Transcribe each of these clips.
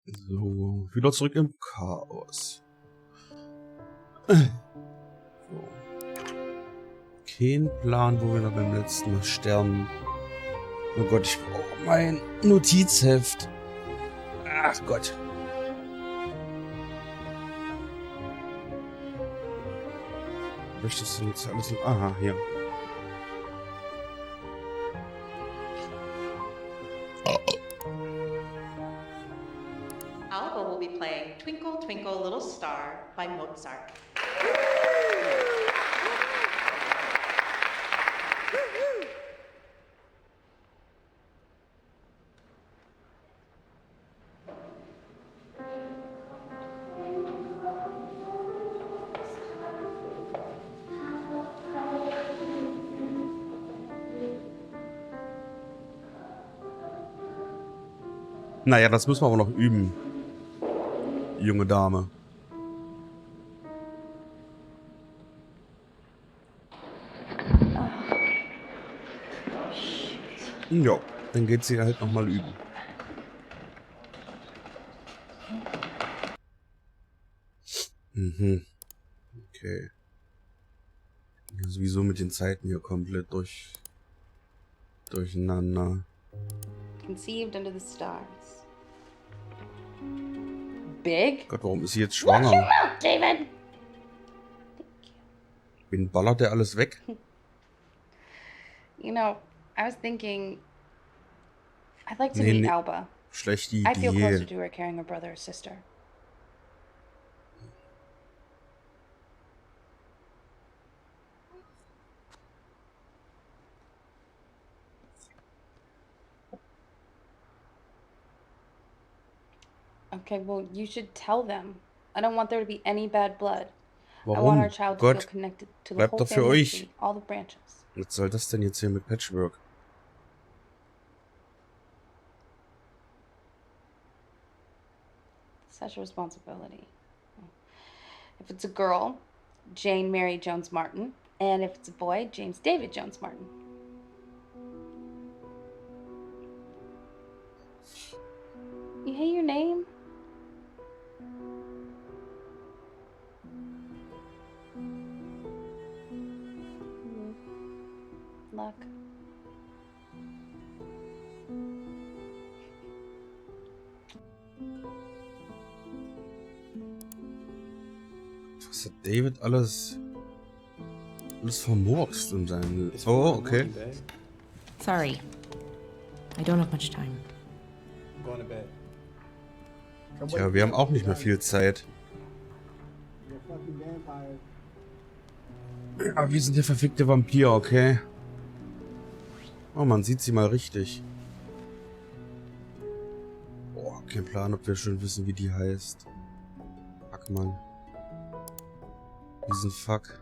So, wieder zurück im Chaos. So. Kein Plan, wo wir noch beim letzten Mal sterben. Oh Gott, ich brauche mein Notizheft. Ach Gott. Möchtest du jetzt alles noch? Aha, hier. Alba will be playing Twinkle Twinkle Little Star by Mozart. Naja, das müssen wir aber noch üben. Junge Dame. Ja, dann geht sie halt nochmal üben. Mhm. Okay. Ja, sowieso mit den Zeiten hier komplett durcheinander. Conceived under the stars. Big? Gott, warum ist sie jetzt schwanger? Watch your mouth, David! Wen ballert der alles weg? You know, I was thinking I'd like to meet Alba. Schlechte I feel closer Idee. to her carrying her brother or sister. Okay, well, you should tell them. I don't want there to be any bad blood. I want Warum? our child to feel Gott, connected to the bleibt whole doch für family euch. tree, all the branches. Was soll das denn jetzt hier mit Patchwork? Such a responsibility. If it's a girl, Jane Mary Jones Martin. And if it's a boy, James David Jones Martin. You hate your name? Luck. Was hat David alles vermurkst in seinem... Oh, okay. Sorry. I don't have much time. Tja, wir haben auch nicht mehr viel Zeit. Aber wir sind der verfickte Vampir, okay? Oh, man sieht sie mal richtig. Boah, kein Plan, ob wir schon wissen, wie die heißt. Fuck, Mann. Diesen Fuck.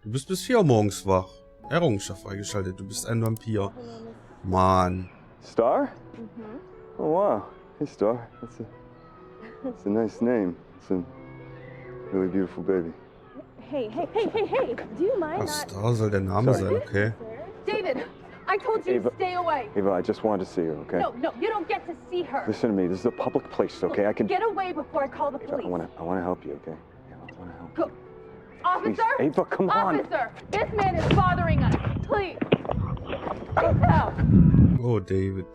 Du bist bis 4 Uhr morgens wach. Errungenschaft freigeschaltet. Du bist ein Vampir. Mann. Star? Oh wow. Hey Star. That's a nice name. It's a really beautiful baby. Hey, do you mind Ach, not... Star soll der Name sein, okay. David, I told you Ava. to stay away. Ava, I just wanted to see her, okay? No, you don't get to see her. Listen to me. This is a public place, okay? I can. Get away before I call the Ava, police. I wanna help you, okay? Ava, I wanna help. Go. Officer? Please, Ava, come on. Officer, this man is bothering us. Please. Please help. Oh, David.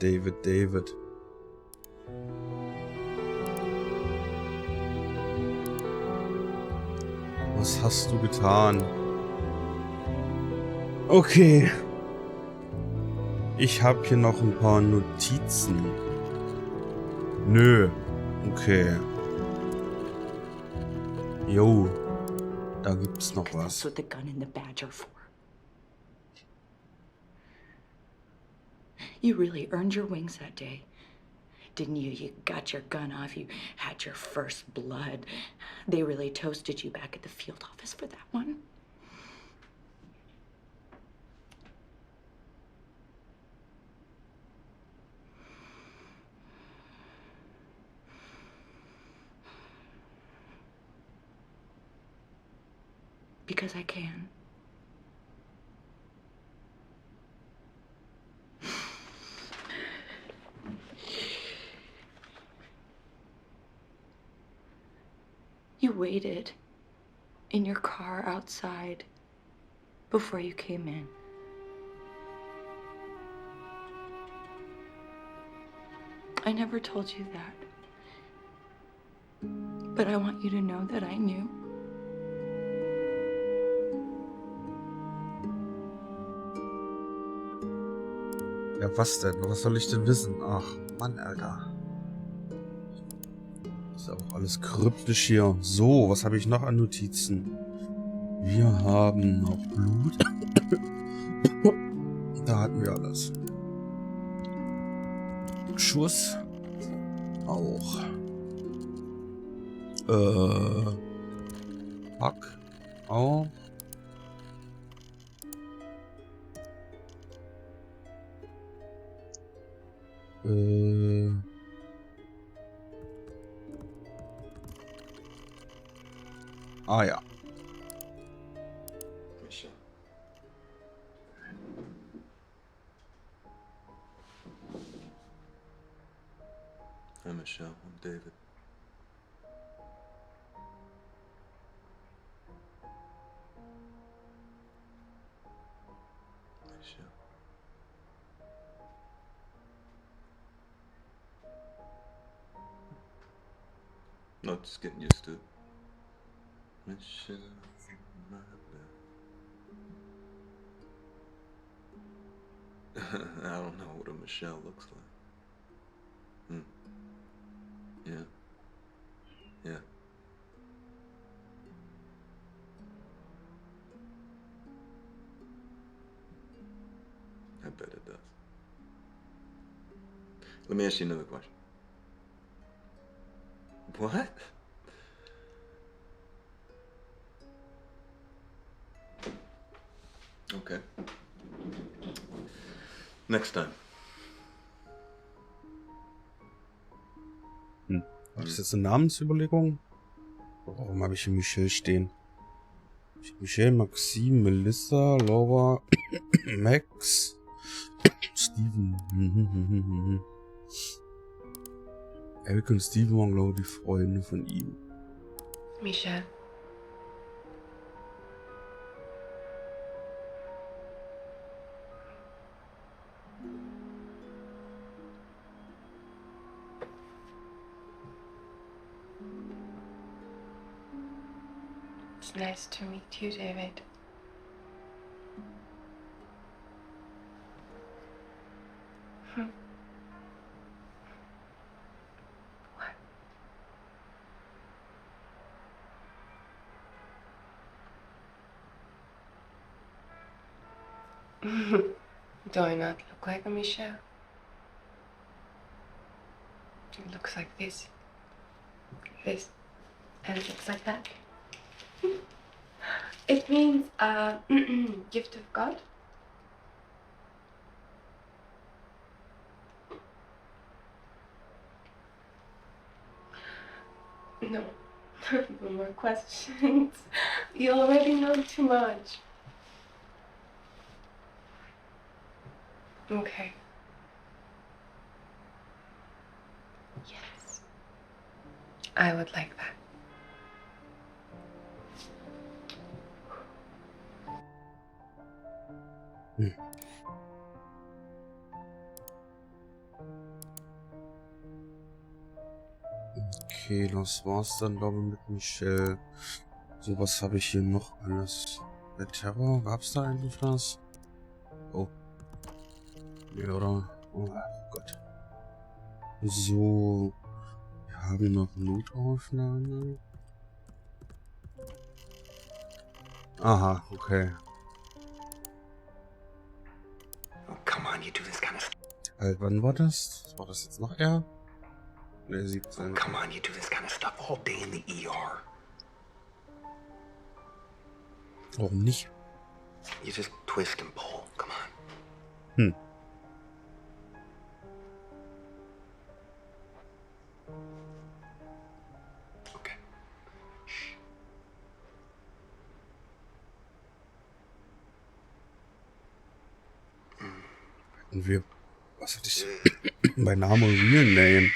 Was hast du getan? Okay. Ich habe hier noch ein paar Notizen. Nö. Okay. Jo. Da gibt's noch That's was. what the gun and the badge are for. You really earned your wings that day. Didn't you? You got your gun off. You had your first blood. They really toasted you back at the field office for that one. Because I can. You waited in your car outside before you came in. I never told you that. But I want you to know that I knew. Ja, was denn? Was soll ich denn wissen? Ach, Mann, Alter. Ist auch alles kryptisch hier. So, was habe ich noch an Notizen? Wir haben noch Blut. Da hatten wir alles. Schuss. Auch. Pack. Auch. Ah ja. Michelle. Hi, Michelle. I'm David. Michelle. No, just getting used to it. Michelle, my bad. I don't know what a Michelle looks like. Yeah. Yeah. I bet it does. Let me ask you another question. What? Okay. Next time. War das jetzt eine Namensüberlegung? Warum habe ich hier Michelle stehen? Michelle, Maxime, Melissa, Laura, Max, Steven. Eric und Steven waren, glaube ich, die Freunde von ihm. Michelle. It's nice to meet you, David. Do I not look like a Michelle? It looks like this, and it looks like that. It means gift of God. No, no more questions. You already know too much. Okay. Yes. I would like that. Okay, das war's dann, glaube ich, mit Michelle. So, was habe ich hier noch alles? Der Terror, gab's da eigentlich was? Oh. Ja, oder? Oh Gott. So. Wir haben noch Notaufnahme. Aha, okay. Oh, come on, you do this kind of stuff. Halt, wann war das? War das jetzt noch er? Ne, 17. Oh, come on, you do this kind of stuff all day in the ER. Warum nicht? You just twist and pull. Come on. Okay. Shh. Und wir... Was hatte ich... bei Name und Real Name.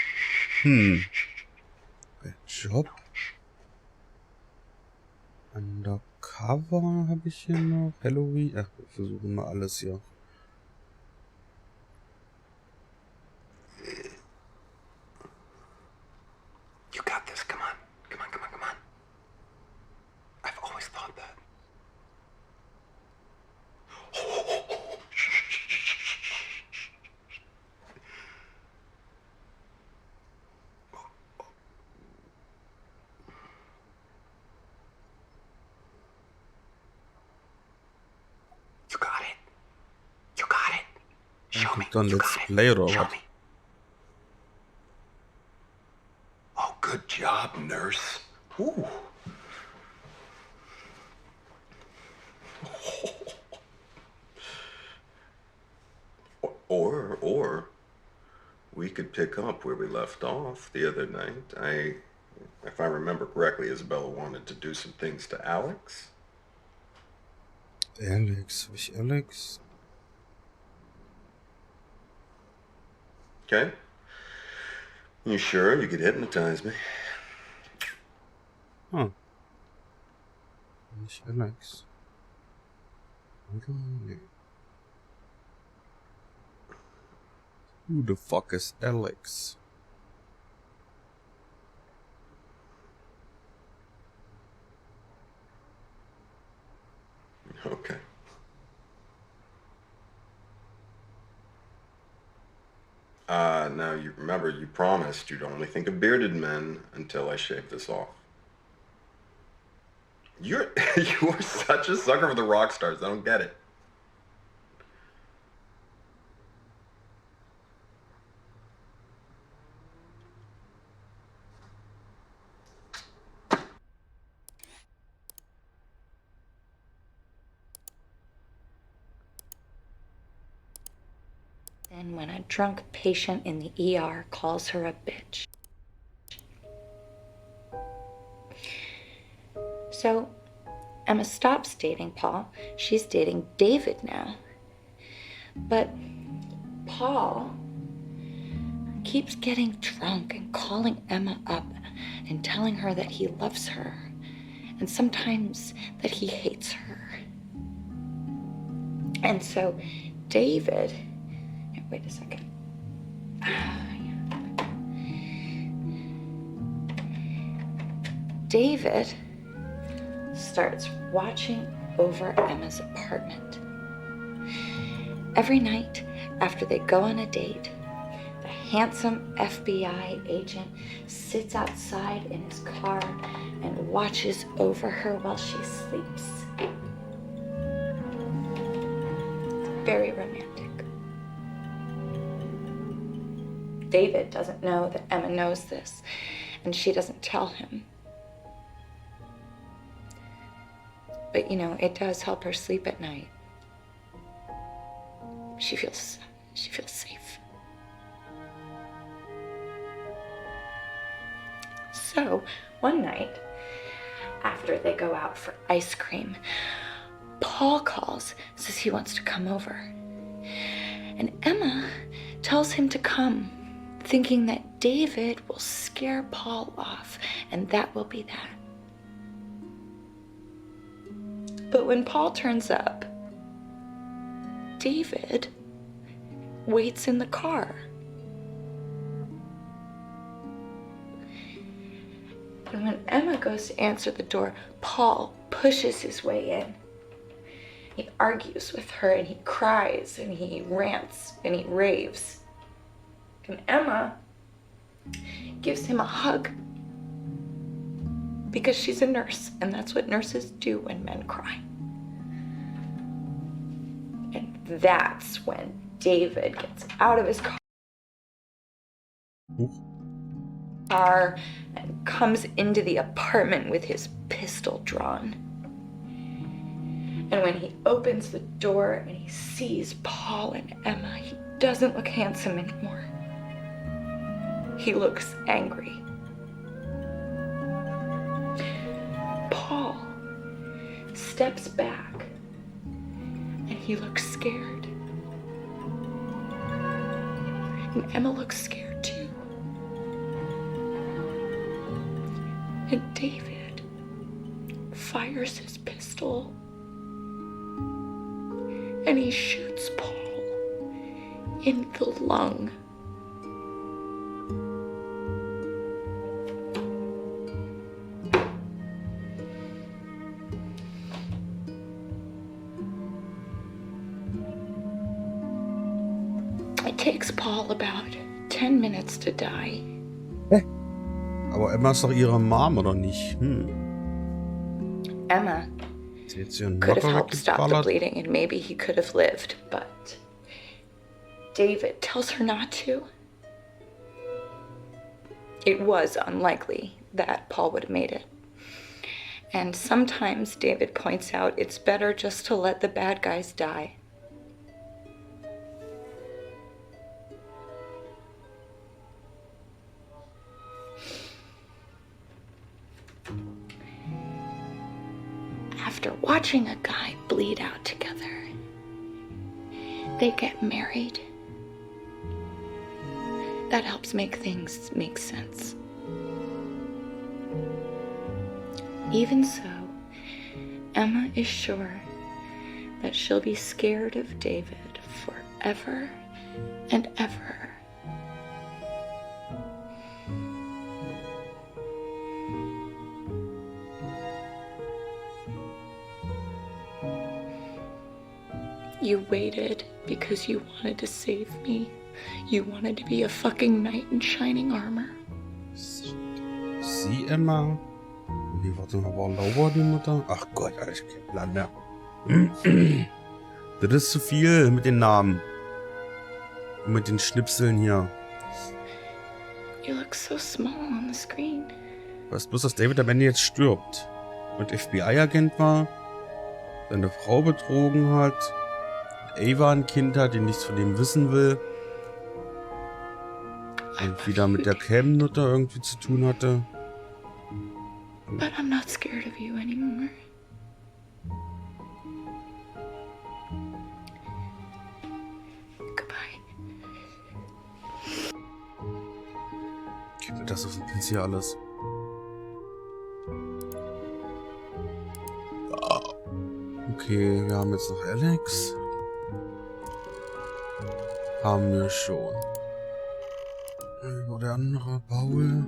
Job? Undercover habe ich hier noch. Halloween. Ach, wir versuchen mal alles hier. You got this. Come on. Come on, come on, come on. I've always thought that. You got it. You got it. Show me. Kommt dann You Let's got it. Play oder Show was? me. Oh, good job, nurse. Ooh. Or we could pick up where we left off the other night. If I remember correctly, Isabella wanted to do some things to Alex. Alex, habe ich Alex? Okay. You sure you could hypnotize me? Ah. Nicht Alex. Oder? Nee. Who the fuck is Alex? Okay. Now you remember you promised you'd only think of bearded men until I shave this off. You're such a sucker for the rock stars. I don't get it. Then when a drunk patient in the ER calls her a bitch. So Emma stops dating Paul. She's dating David now. But Paul keeps getting drunk and calling Emma up and telling her that he loves her and sometimes that he hates her. And so David, wait a second. David starts watching over Emma's apartment. Every night after they go on a date, the handsome FBI agent sits outside in his car and watches over her while she sleeps. Very romantic. David doesn't know that Emma knows this, and she doesn't tell him. But, you know, it does help her sleep at night. She feels safe. So, one night, after they go out for ice cream, Paul calls, says he wants to come over. And Emma tells him to come, thinking that David will scare Paul off, and that will be that. But when Paul turns up, David waits in the car. And when Emma goes to answer the door, Paul pushes his way in. He argues with her and he cries and he rants and he raves. And Emma gives him a hug because she's a nurse and that's what nurses do when men cry. And that's when David gets out of his car and comes into the apartment with his pistol drawn. And when he opens the door and he sees Paul and Emma, he doesn't look handsome anymore. He looks angry. Paul steps back and he looks scared. And Emma looks scared too. And David fires his pistol and he shoots Paul in the lung. It takes Paul about 10 minutes to die. Aber Emma ist doch ihre Mom, oder nicht? Emma Sie hat sie ihren could have Locker helped stop the weggeballert. bleeding and maybe he could have lived, but David tells her not to. It was unlikely that Paul would have made it. And sometimes David points out it's better just to let the bad guys die. After watching a guy bleed out together, they get married. That helps make things make sense. Even so, Emma is sure that she'll be scared of David forever and ever. You waited because you wanted to save me. You wanted to be a fucking knight in shining armor. Sie, Emma? Nee, warte mal, war Laura die Mutter? Ach Gott, Alter, ich kenn Plan mehr. Das ist zu viel mit den Namen. Und mit den Schnipseln hier. You look so small on the screen. Weißt bloß, dass David am Ende jetzt stirbt. Und FBI-Agent war, seine Frau betrogen hat, Ava ein Kind hat, die nichts von dem wissen will. Und wieder mit der Cam-Nutter irgendwie zu tun hatte. But I'm not scared of you anymore. Goodbye. Gib mir das auf den Pilz hier alles. Okay, wir haben jetzt noch Alex. Haben wir schon. Wo der andere? Paul?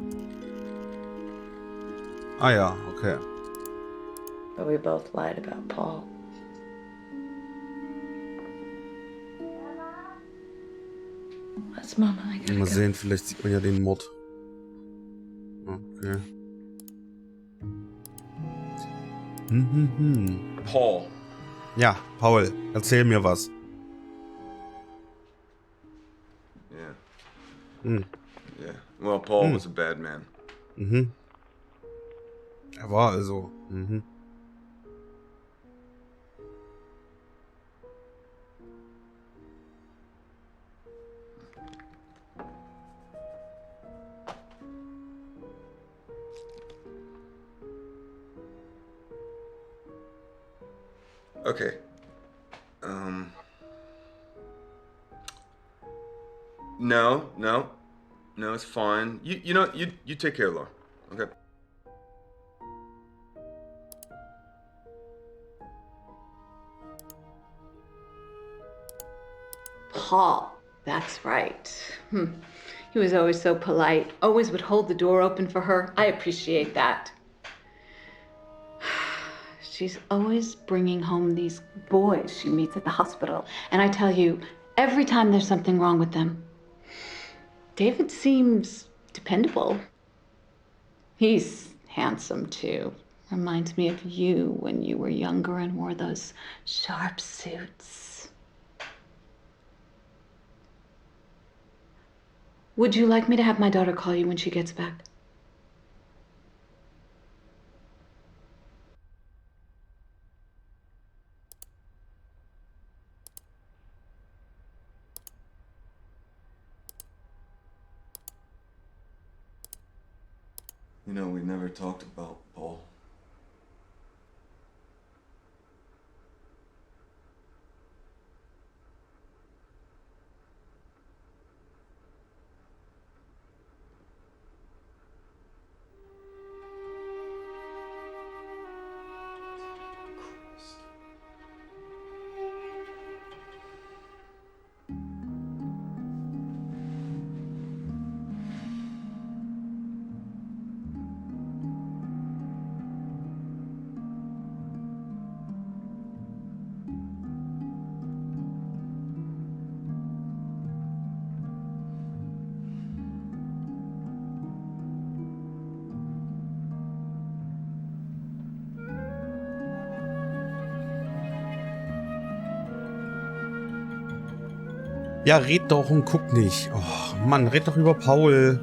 Ah ja, okay. But we both lied about Paul. That's Mama, I gotta Mal go. sehen, vielleicht sieht man ja den Mord. Okay. Paul. Ja, Paul, erzähl mir was. Yeah. Hm. Yeah. Well, Paul was a bad man. Mhm. Er war also. Mhm. Okay. No, it's fine. You know, you take care, Laura. Okay. Paul, that's right. He was always so polite, always would hold the door open for her. I appreciate that. She's always bringing home these boys she meets at the hospital. And I tell you, every time there's something wrong with them, David seems dependable. He's handsome, too. Reminds me of you when you were younger and wore those sharp suits. Would you like me to have my daughter call you when she gets back? You know, we never talked about Paul. Ja, red doch und guck nicht. Oh, Mann, red doch über Paul.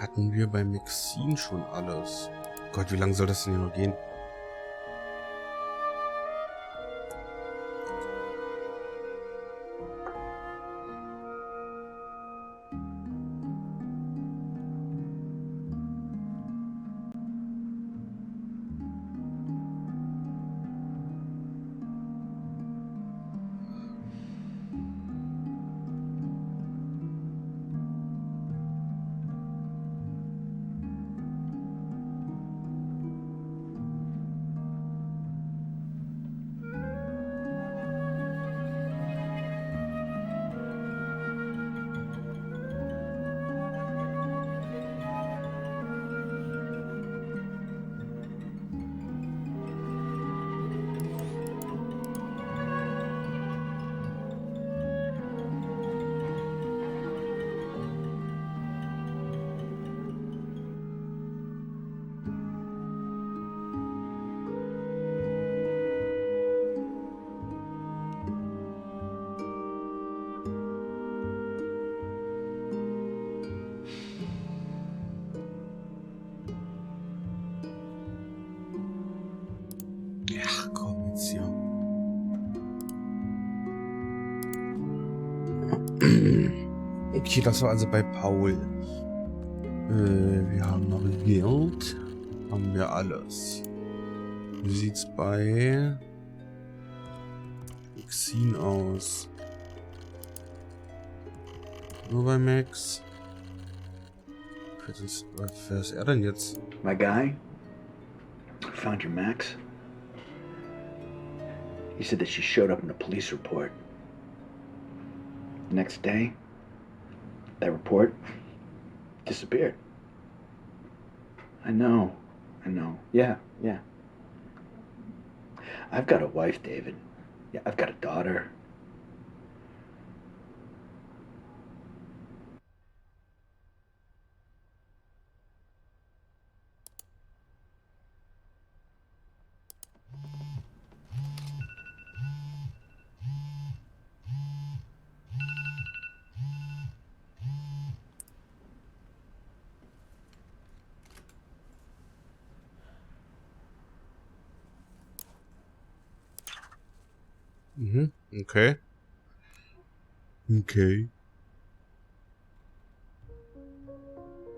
Hatten wir bei Maxine schon alles? Gott, wie lange soll das denn hier noch gehen? Ach komm jetzt hier. Okay, das war also bei Paul. Wir haben noch Geld. Haben wir alles. Wie sieht's bei Maxine aus? Nur bei Max. Wer ist er denn jetzt? My guy found your Max. He said that she showed up in a police report. The next day, that report disappeared. I know. Yeah. I've got a wife, David. Yeah, I've got a daughter. Mhm, okay. Okay.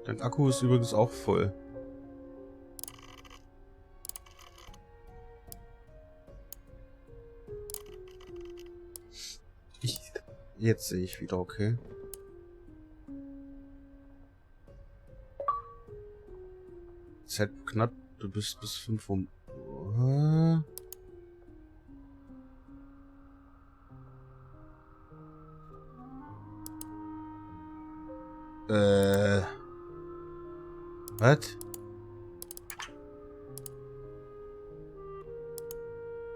Dein Akku ist übrigens auch voll. Jetzt sehe ich wieder, okay. Z knapp, du bist bis 5 Uhr. Was?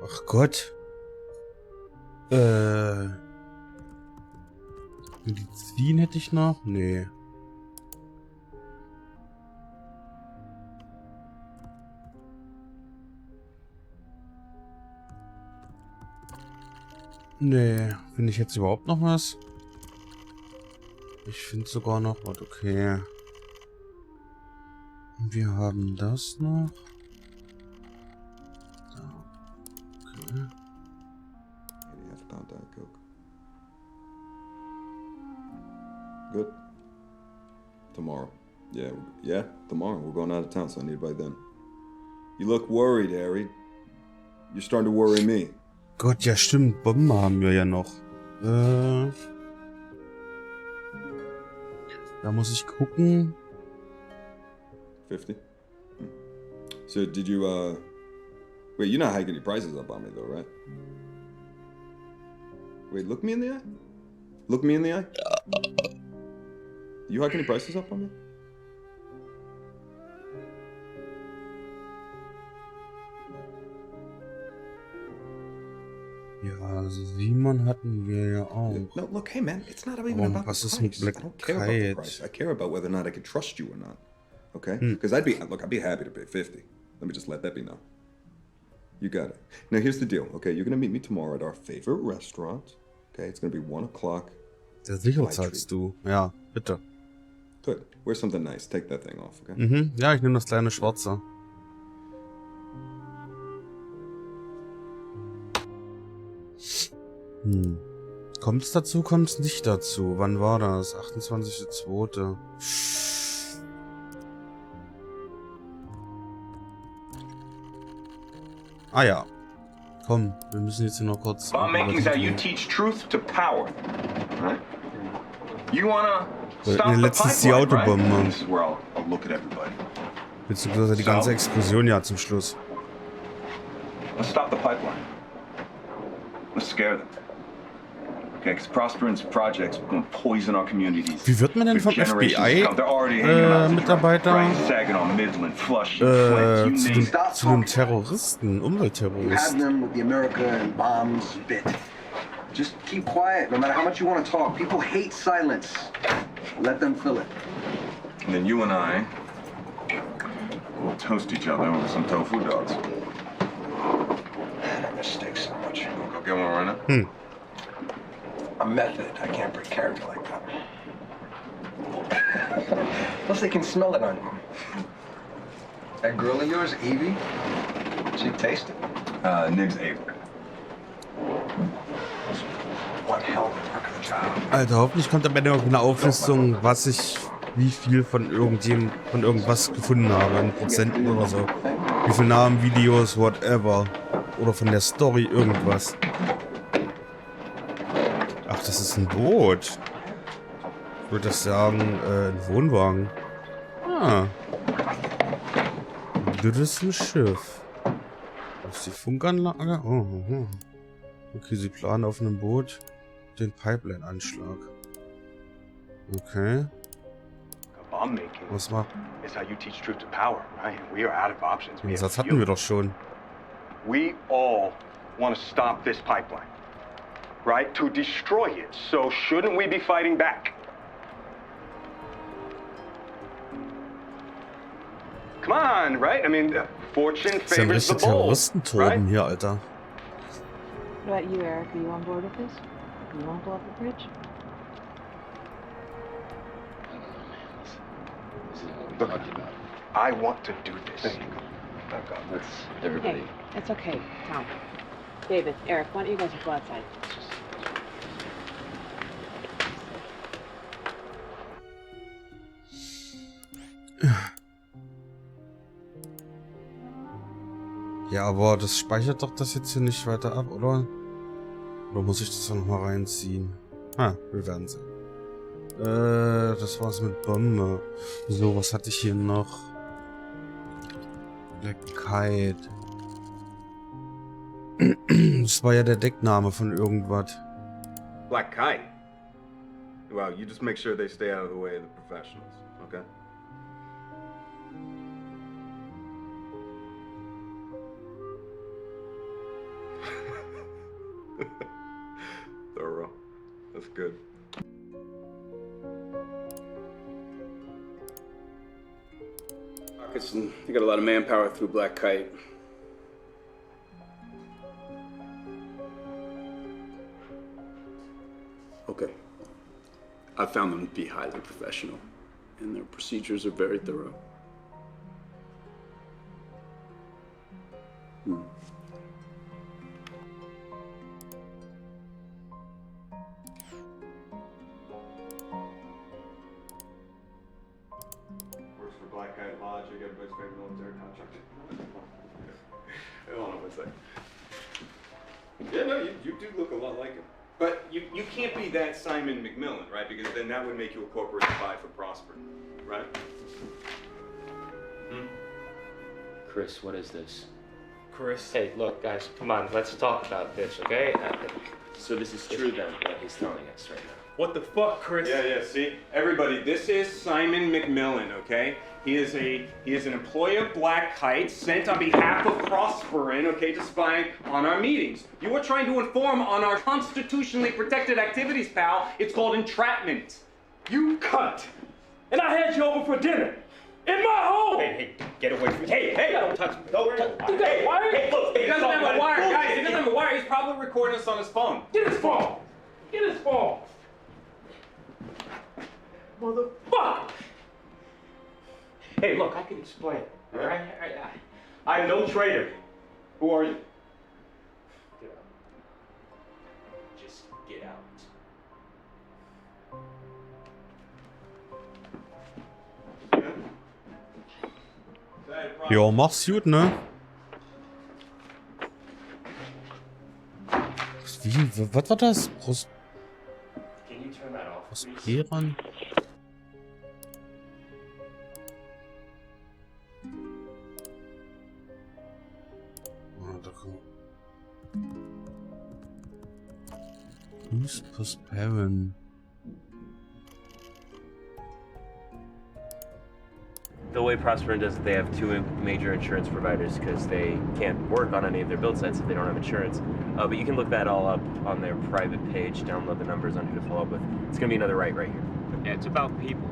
Ach Gott. Medizin hätte ich noch? Nee. Nee. Finde ich jetzt überhaupt noch was? Ich finde sogar noch was, okay. Wir haben das noch. Da. Okay. Good. Tomorrow. Yeah, tomorrow. We're going out of town, so I need it by then. You look worried, Harry. You're starting to worry me. Gott, ja stimmt, Bomben haben wir ja noch. Da muss ich gucken. 50? So did you, wait, you're not hiking your prices up on me though, right? Wait, look me in the eye? Look me in the eye? You hiking your prices up on me? Ja, Simon hatten wir ja auch. No, look, hey man, it's not even Warum, about was the ist price. mit I don't care about the price. I care about whether or not I can trust you or not. Okay? Because I'd be happy to pay 50. Let me just let that be known. You got it. Now here's the deal, okay? You're gonna meet me tomorrow at our favorite restaurant. Okay, it's gonna be 1 o'clock. Ja, sicher zahlst du. Ja, bitte. Good. Wear something nice. Take that thing off, okay? Mhm. Ja, ich nehme das kleine Schwarze. Kommt es dazu, kommt es nicht dazu? Wann war das? 28.02. Ah ja. Komm, wir müssen jetzt hier noch kurz... Bomb-making is how you teach truth to power. Right? You wanna stop the letztes die pipeline, Autobombe. right? This is where I'll look at everybody. Beziehungsweise die ganze Explosion ja zum Schluss. Let's stop the pipeline. Let's scare them. Okay, because Prospering's projects are going to poison our communities. Wie wird man denn vom FBI Mitarbeiter zu einem Terroristen, Umweltterroristen? Just keep quiet, no matter how much you want to talk. People hate silence. Let them fill it. And then you and I will toast each other with some tofu dogs. That mistake so much. Go get one right now. A method. I can't break character like that. Plus, they can smell it on you. That girl of yours, Evie, she tasted. Nig's Ava. One hell of a work of the job. Alter, hoffentlich kommt am Ende noch eine Auflistung, was ich, wie viel von irgendwas gefunden habe, in Prozenten oder so. Wie viel Namen, Videos, whatever. Oder von der Story irgendwas. Ach, das ist ein Boot. Ich würde das sagen, ein Wohnwagen. Ah. Das ist ein Schiff. Das ist die Funkanlage. Oh. Okay, sie planen auf einem Boot den Pipeline-Anschlag. Okay. Was war? Den Satz hatten wir doch schon. We all want to stop this pipeline, right? To destroy it. So shouldn't we be fighting back? Come on, right? I mean, fortune favors the bold, Terroristenturm hier, Alter. What about you, Eric? Are you on board with this? You want to blow up the bridge? Look, I want to do this. Let's everybody. Hey, it's okay, Tom. David, Eric, why don't you guys go outside? Ja, aber das speichert doch das jetzt hier nicht weiter ab, oder? Oder muss ich das dann nochmal reinziehen? Ah, wir werden sehen. Das war's mit Bombe. So, was hatte ich hier noch? Black Kite. Das war ja der Deckname von irgendwas. Black Kite? Well, you just make sure they stay out of the way of the professionals, okay? Thorough. That's good. You got a lot of manpower through Black Kite. Okay. I found them to be highly professional, and their procedures are very thorough. Works for Black Kite Logic, everybody's favorite military contractor. Hold on one second. Yeah, no, you do look a lot like him. But you can't be that Simon McMillan, right? Because then that would make you a corporate spy for Prosper, right? Chris, what is this? Chris? Hey, look, guys, come on, let's talk about this, okay? So this is true then, what he's telling us right now. What the fuck, Chris? Yeah, see? Everybody, this is Simon McMillan, okay? He is an employee of Black Kite sent on behalf of Prosperin, okay, to spy on our meetings. You are trying to inform on our constitutionally protected activities, pal. It's called entrapment. You cunt! And I had you over for dinner! In my home! Hey, get away from me. Hey, don't touch me. Don't touch me. Hey, wire? Hey, look, he doesn't have a wire, guys. He doesn't have a wire. He's probably recording us on his phone. Get his phone! Get his phone! Motherfucker! Hey, look, I can explain, all right? I'm no traitor. Who are you? Get out. Just get out. Ja, mach's gut, ne? Was war das? Can you turn that off, please? Prosperieren? Who's Prosperen? The way Prosperin does it, they have two major insurance providers because they can't work on any of their build sites if they don't have insurance. But you can look that all up on their private page, download the numbers on who to follow up with. It's going to be another right here. Yeah, it's about people.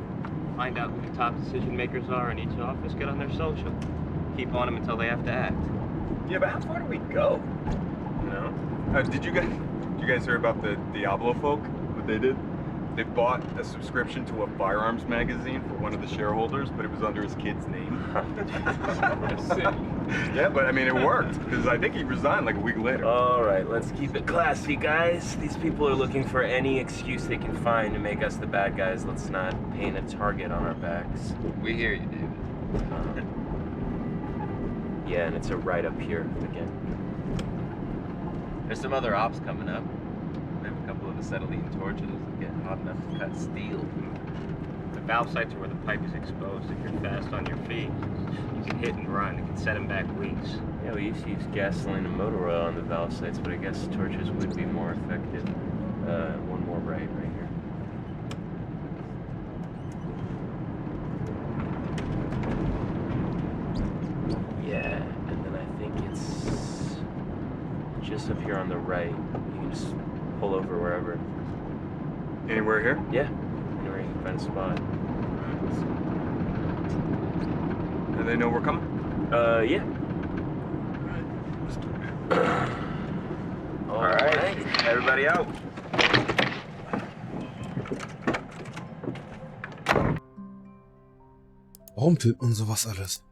Find out who the top decision makers are in each office, get on their social. Keep on them until they have to act. Yeah, but how far do we go? You know? Did you guys hear about the Diablo folk? What they did? They bought a subscription to a firearms magazine for one of the shareholders, but it was under his kid's name. Yeah, but I mean, it worked, because I think he resigned like a week later. All right, let's keep it classy, guys. These people are looking for any excuse they can find to make us the bad guys. Let's not paint a target on our backs. We hear you, David. Yeah, and it's a right up here again. There's some other ops coming up. We have a couple of acetylene torches that get hot enough to cut steel. The valve sites are where the pipe is exposed. If you're fast on your feet, you can hit and run. It can set them back weeks. Yeah, we used to use gasoline and motor oil on the valve sites, but I guess torches would be more effective. One more right here. Yeah, and then I think it's just up here on the right. You can just pull over wherever. Anywhere here? Yeah, anywhere you can find a spot. Do they know we're coming? Yeah. All right, everybody out. Warum filmt man sowas alles?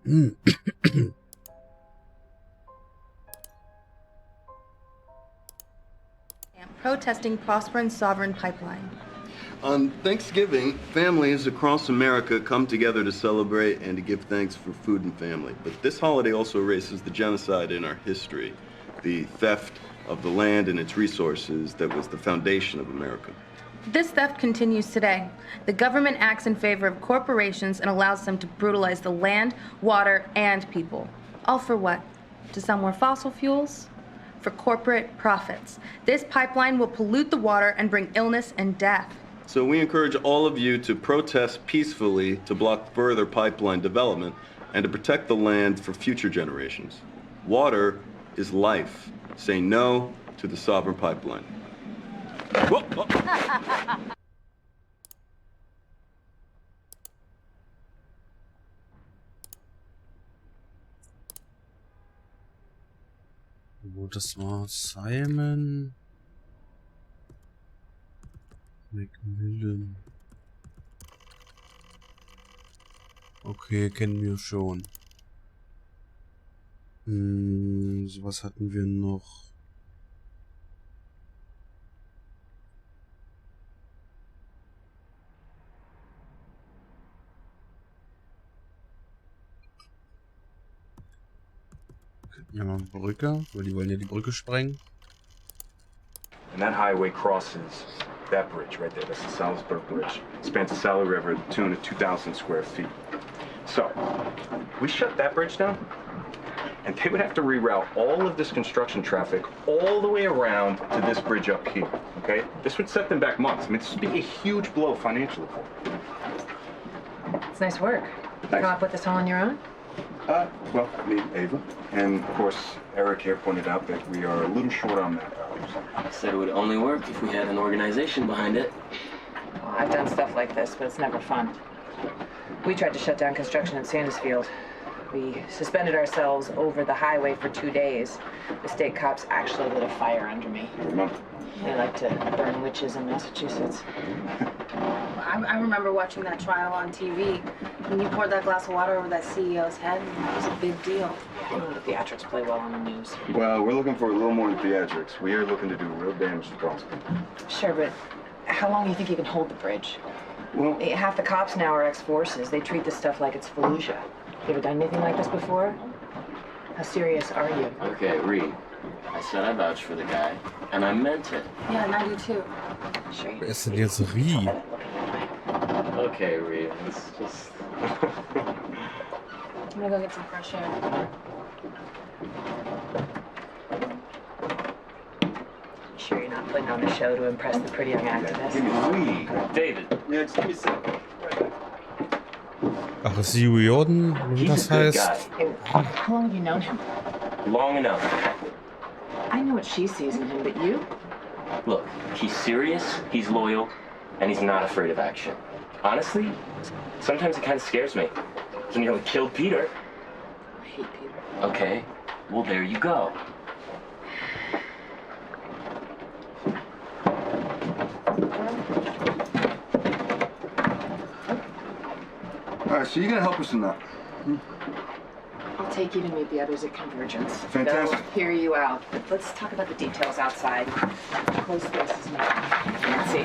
Protesting Prosperin Sovereign Pipeline. On Thanksgiving, families across America come together to celebrate and to give thanks for food and family. But this holiday also erases the genocide in our history, the theft of the land and its resources that was the foundation of America. This theft continues today. The government acts in favor of corporations and allows them to brutalize the land, water, and people. All for what? To sell more fossil fuels? For corporate profits. This pipeline will pollute the water and bring illness and death. So we encourage all of you to protest peacefully to block further pipeline development and to protect the land for future generations. Water is life. Say no to the sovereign pipeline. Whoa, whoa. Das war Simon McMillan. Okay, kennen wir schon. So was hatten wir noch? Ja, mal Brücke, weil die wollen ja die Brücke sprengen. And that highway crosses that bridge right there. That's the Salisbury Bridge. Spans the Sally River to the tune of 2,000 square feet. So, we shut that bridge down, and they would have to reroute all of this construction traffic all the way around to this bridge up here, okay? This would set them back months. I mean, this would be a huge blow financially for them. It's nice work. You come up with this all on your own? Well, me, Ava, and of course, Eric here pointed out that we are a little short on manpower. I said it would only work if we had an organization behind it. Well, I've done stuff like this, but it's never fun. We tried to shut down construction in Sandusfield. We suspended ourselves over the highway for 2 days. The state cops actually lit a fire under me. They like to burn witches in Massachusetts. I remember watching that trial on TV. When you poured that glass of water over that CEO's head, that was a big deal. The theatrics play well on the news. Well, we're looking for a little more than theatrics. We are looking to do real damage to Boston. Sure, but how long do you think you can hold the bridge? Well, half the cops now are ex-forces. They treat this stuff like it's Fallujah. You ever done anything like this before? How serious are you? Okay, Reed. I said I vouched for the guy, and I meant it. Yeah, and I do too. Sure. Wer ist denn jetzt Rie? Okay, Reed, let's just... I'm gonna go get some fresh air. Sure you're not putting on a show to impress the pretty young activist? David. Yeah, just give me a second. Ach, ist Hugh Jordan, wie das heißt? How long have you known him? Long enough. I know what she sees in him, but you? Look, he's serious, he's loyal, and he's not afraid of action. Honestly, sometimes it kind of scares me. He nearly killed Peter. I hate Peter. Okay, well, there you go. All right, so you gonna help us or not? I'll take you to meet the others at Convergence. Fantastic. They'll hear you out. But let's talk about the details outside. Close spaces now. Nancy.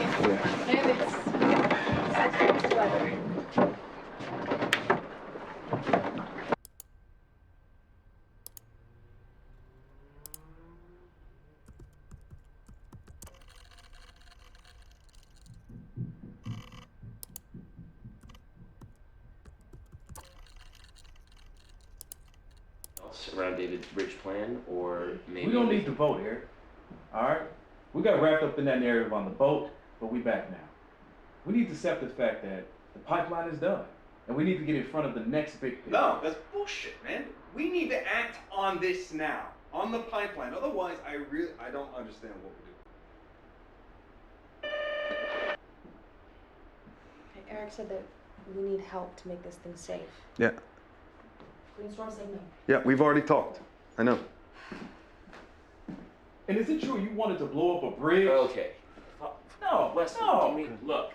Around David's bridge plan, or maybe... We don't need to vote, Eric. All right? We got wrapped up in that narrative on the boat, but we back now. We need to accept the fact that the pipeline is done, and we need to get in front of the next big picture. No, that's bullshit, man. We need to act on this now, on the pipeline. Otherwise, I don't understand what we're doing. Eric said that we need help to make this thing safe. Yeah. Queenstorm said no. Yeah, we've already talked. I know. And is it true you wanted to blow up a bridge? Okay. No, Wesley, no. Look,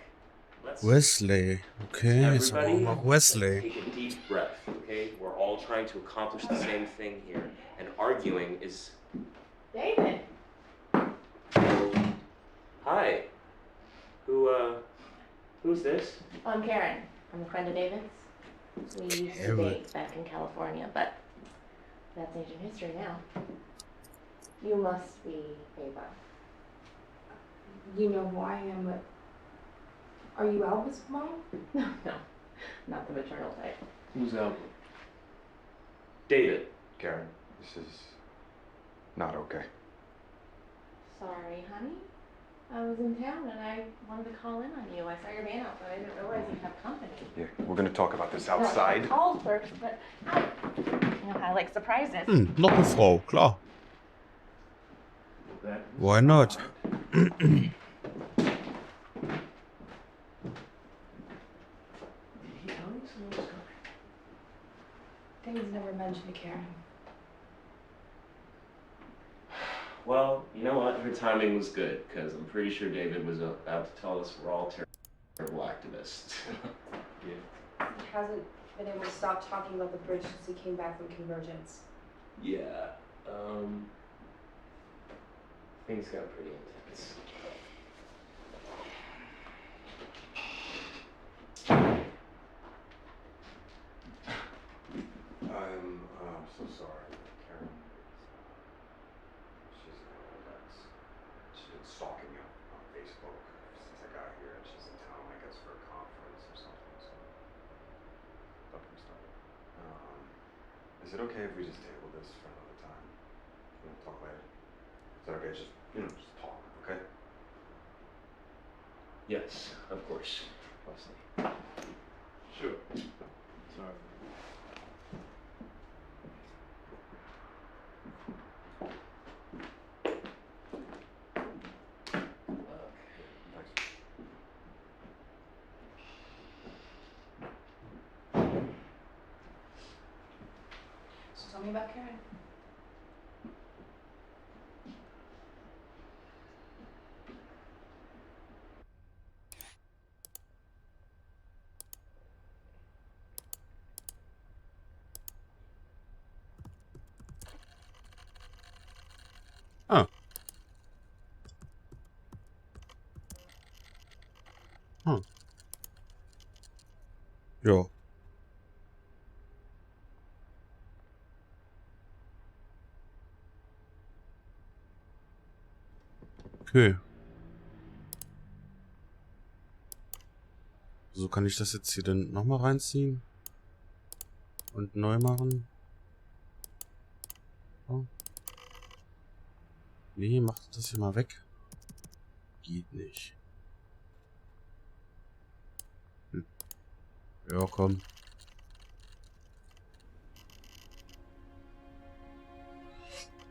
let's... Wesley. Okay, jetzt aber auch noch Wesley. Take a deep breath, okay? We're all trying to accomplish the same thing here, and arguing is... David! Hi. Who's this? I'm Karen. I'm a friend of David's. We used to date back in California, but that's ancient history now. You must be Ava. You know who I am, but are you Alva's mom? No, not the maternal type. Who's Alva? David. Karen, this is not okay. Sorry, honey. I was in town and I wanted to call in on you. I saw your van out, but I didn't realize you have company. Yeah, we're gonna talk about this outside. I called first, but I like surprises. Noch eine Frau, klar. Why not? David's never mentioned Karen. Well, you know what? Her timing was good, because I'm pretty sure David was about to tell us we're all terrible activists. He hasn't been able to stop talking about the bridge since he came back from Convergence. Yeah, things got pretty intense. I'm so sorry, Karen. She's been stalking me on Facebook since I got here, and she's in town, I guess, for a conference or something. So don't get me started. Is it okay if we just table this for another time? We'll talk later. Is that okay? Just talk, okay? Yes, of course, Wesley. Sure. Sorry. So tell me about Karen. Ah. Hm. Ja. Okay. So kann ich das jetzt hier dann nochmal reinziehen. Und neu machen. Oh. Nee, macht das hier mal weg. Geht nicht. Hm. Ja, komm.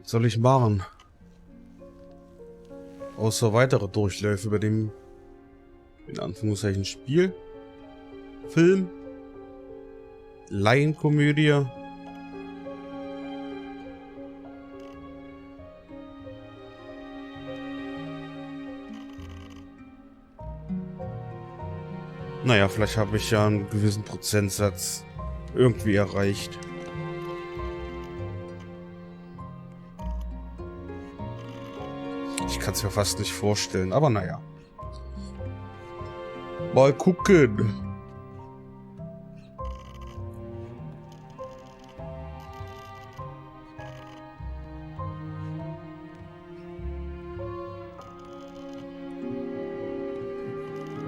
Was soll ich machen? Außer weitere Durchläufe über dem, in Anführungszeichen, Spiel, Film, Laienkomödie. Naja, vielleicht habe ich ja einen gewissen Prozentsatz irgendwie erreicht. Ich kann es mir fast nicht vorstellen, aber naja. Mal gucken.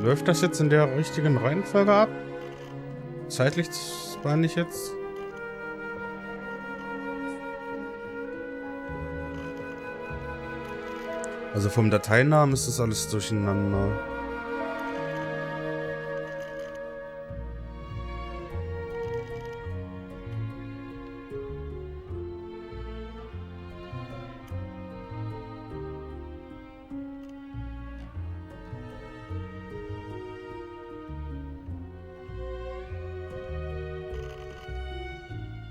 Läuft das jetzt in der richtigen Reihenfolge ab? Zeitlich meine ich jetzt? Also vom Dateinamen ist das alles durcheinander.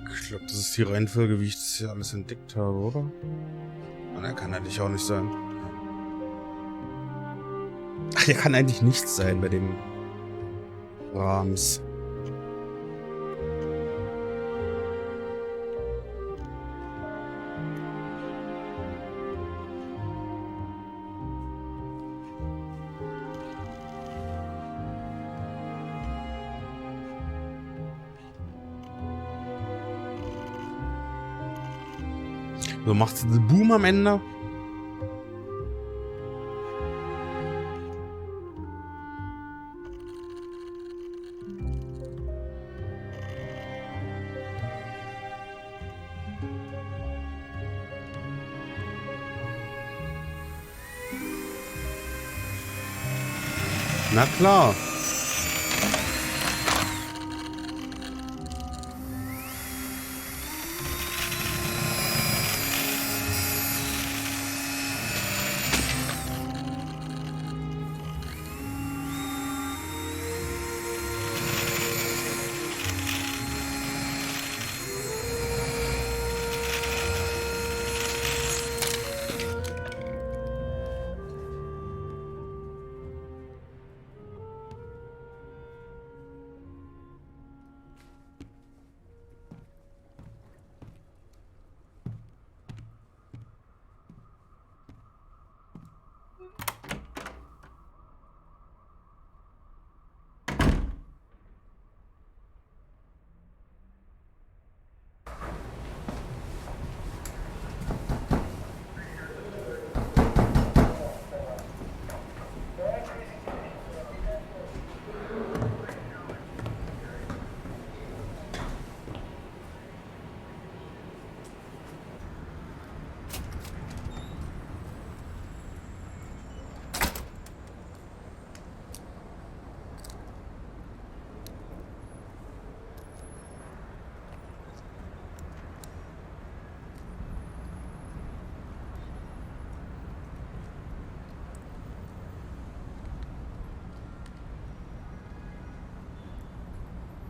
Ich glaube, das ist die Reihenfolge, wie ich das hier alles entdeckt habe, oder? Nein, kann eigentlich auch nicht sein. Ach, hier kann eigentlich nichts sein bei dem Rams. So macht sie den Boom am Ende. Na klar.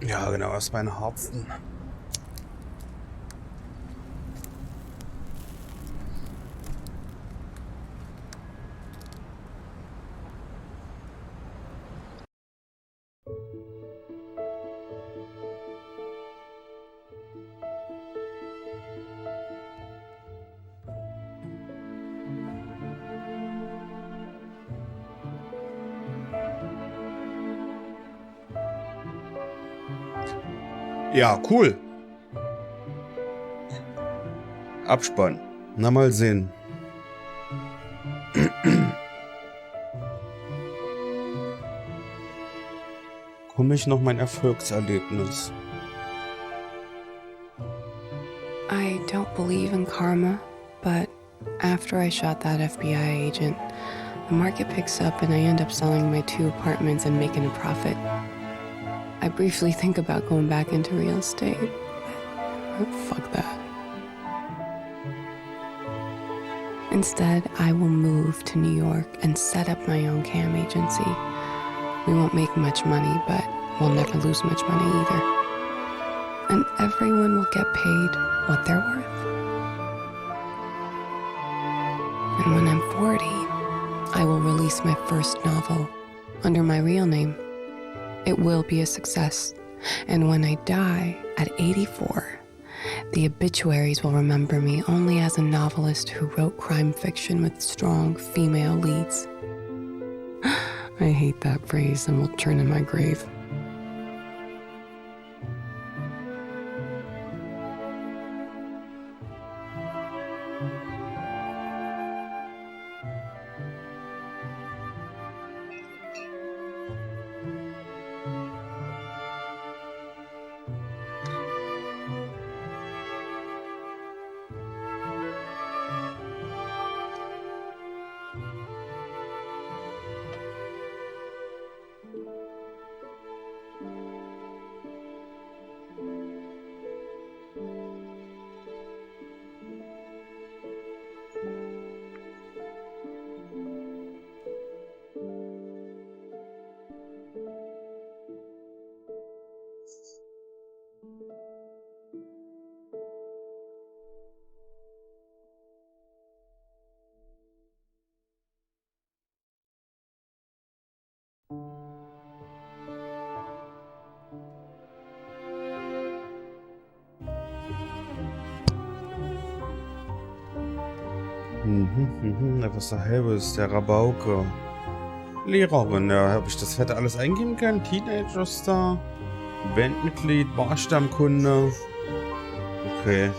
Ja, genau, erst bei einem Harzen. Ja, cool. Abspann. Na, mal sehen. Komme ich noch mein Erfolgserlebnis. I don't believe in karma, but after I shot that FBI agent, the market picks up and I end up selling my 2 apartments and making a profit. I briefly think about going back into real estate, but fuck that. Instead, I will move to New York and set up my own cam agency. We won't make much money, but we'll never lose much money either. And everyone will get paid what they're worth. And when I'm 40, I will release my first novel under my real name. It will be a success. And when I die at 84, the obituaries will remember me only as a novelist who wrote crime fiction with strong female leads. I hate that phrase and will turn in my grave. Etwas dasselbe ist der Rabauke. Lehrerin, ja, habe ich das hätte alles eingeben können? Teenager-Star, Bandmitglied, Barstammkunde. Okay.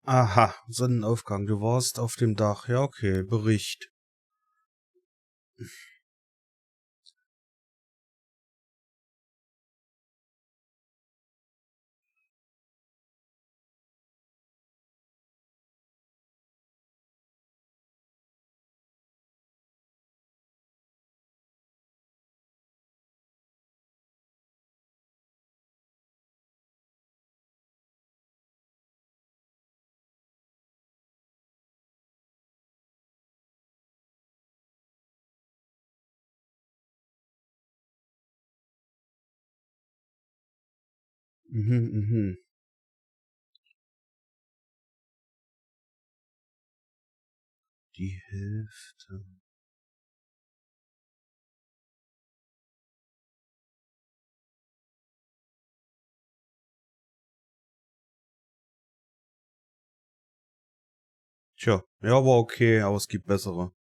Aha, Sonnenaufgang. Du warst auf dem Dach. Ja, okay. Bericht. Mhm, mhm. Die Hälfte. Tja, ja, war okay, aber es gibt bessere.